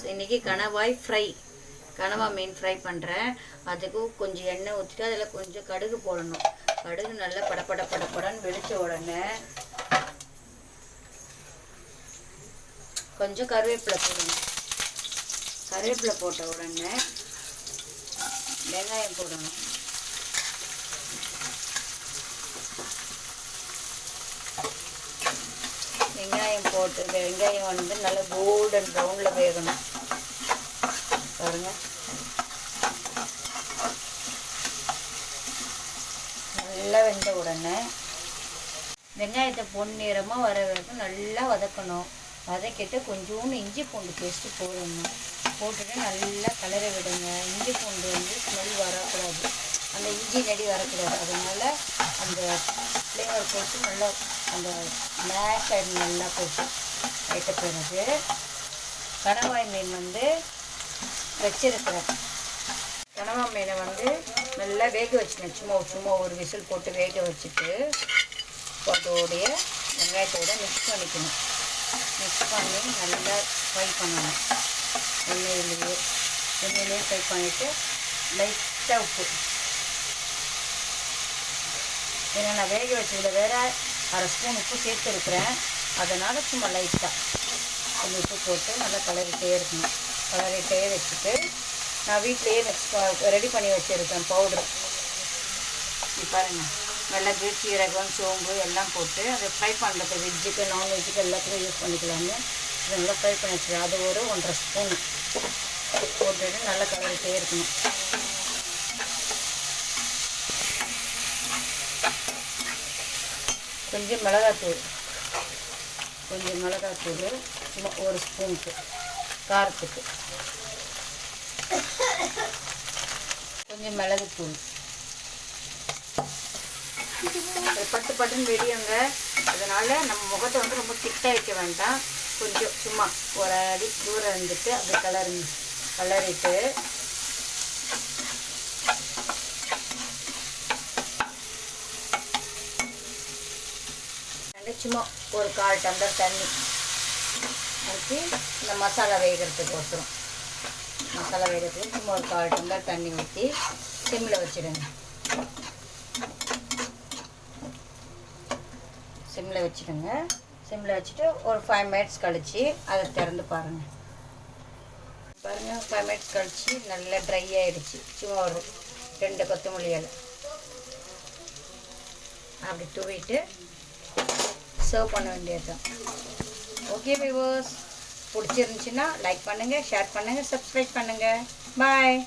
Viewers, இன்றைக்கி கணவாய் fry, கனவா மீன் ஃப்ரை பண்ணுறேன். அதுக்கு கொஞ்சம் எண்ணெய் ஊற்றிட்டு அதில் கொஞ்சம் கடுகு போடணும். கடுகு நல்லா படப்படன்னு வெடித்த உடனே கொஞ்சம் கருவேப்பிலை போடணும். கருவேப்பிலை போட்ட உடனே வெங்காயம் போடணும். வெங்காயம் போட்டு வெங்காயம் வந்து நல்லா கோல்டன் ப்ரௌனில் வேகணும். பாருங்க, நல்லா வெந்த உடனே வெங்காயத்தை பொன்னிறமாக வர வரைக்கும் நல்லா வதக்கணும். வதக்கிட்டு கொஞ்சோண்டு இஞ்சி பூண்டு பேஸ்ட்டு போடணும். போட்டுட்டு நல்லா கலரை விடுங்க. இஞ்சி பூண்டு வந்து ஸ்மெல் வரக்கூடாது, அந்த இஞ்சி நெடி வரக்கூடாது. அதனால் அந்த ஃப்ளேவர் போட்டு நல்லா அந்த மேஷ் ஆகி நல்லா போட்டு வைத்த பிறகு கணவாய் மீன் வந்து வச்சிருக்கிறேன். கனவா மீனை வந்து நல்லா வேக வச்சுக்கணும். சும்மா ஒரு விசில் போட்டு வேக வச்சுட்டு அதோடைய வெங்காயத்தோடு மிக்ஸ் பண்ணிக்கணும். மிக்ஸ் பண்ணி நல்லா ஃப்ரை பண்ணணும். எண்ணெயிலேயே ஃப்ரை பண்ணிவிட்டு லைட்டாக உப்பு, ஏன்னா நான் வேக வச்சதில் வேறு அரை ஸ்பூன் உப்பு சேர்த்துருக்குறேன். அதனால் சும்மா லைட்டாக கொஞ்சம் உப்பு போட்டு நல்லா கலரிட்டே இருக்கணும். கலரிட்டே வச்சுட்டு நான் வீட்டிலையே ரெடி பண்ணி வச்சுருக்கேன் பவுட்ரு. பாருங்கள், மிளகு, சீரகம், சோம்பு எல்லாம் போட்டு அதை ஃப்ரை பண்ணுறது வெஜ்ஜுக்கு நான்வெஜ்ஜுக்கு எல்லாத்துக்கும் யூஸ் பண்ணிக்கலான்னு இதை நல்லா ஃப்ரை பண்ணி வச்சுருக்கேன். அது ஒரு 1.5 ஸ்பூன் போட்டுட்டு நல்லா கலரிட்டே இருக்கணும். கொஞ்சம் மிளகாத்தூள் சும்மா 1 ஸ்பூனுக்கு காரத்துக்கு, கொஞ்சம் மிளகுத்தூள், பட்டுன்னு வெடியுங்க. அதனால் நம்ம முகத்தை வந்து ரொம்ப திட்டாக வைக்க வேண்டாம். கொஞ்சம் சும்மா ஒரு அடி தூரம் இருந்துட்டு அப்படி கலரிட்டு சும்மா ஒரு 1/4 டம்ளர் தண்ணி ஊற்றி இந்த மசாலா வேகிறதுக்கு சும்மா ஒரு 1/4 டம்ளர் தண்ணி ஊற்றி சிம்மில் வச்சுடுங்க. சிம்மில் வச்சுட்டு ஒரு 5 மினிட்ஸ் கழித்து அதை திறந்து பாருங்கள். 5 மினிட்ஸ் கழித்து நல்லா ட்ரை ஆகிடுச்சு. சும்மா ஒரு 2 கொத்தமல்லி இலை அப்படி தூவிட்டு சர்வ் பண்ண வேண்டியது தான். ஓகே வியூவர்ஸ், பிடிச்சிருந்துச்சின்னா லைக் பண்ணுங்கள், ஷேர் பண்ணுங்கள், சப்ஸ்கிரைப் பண்ணுங்கள். பாய்.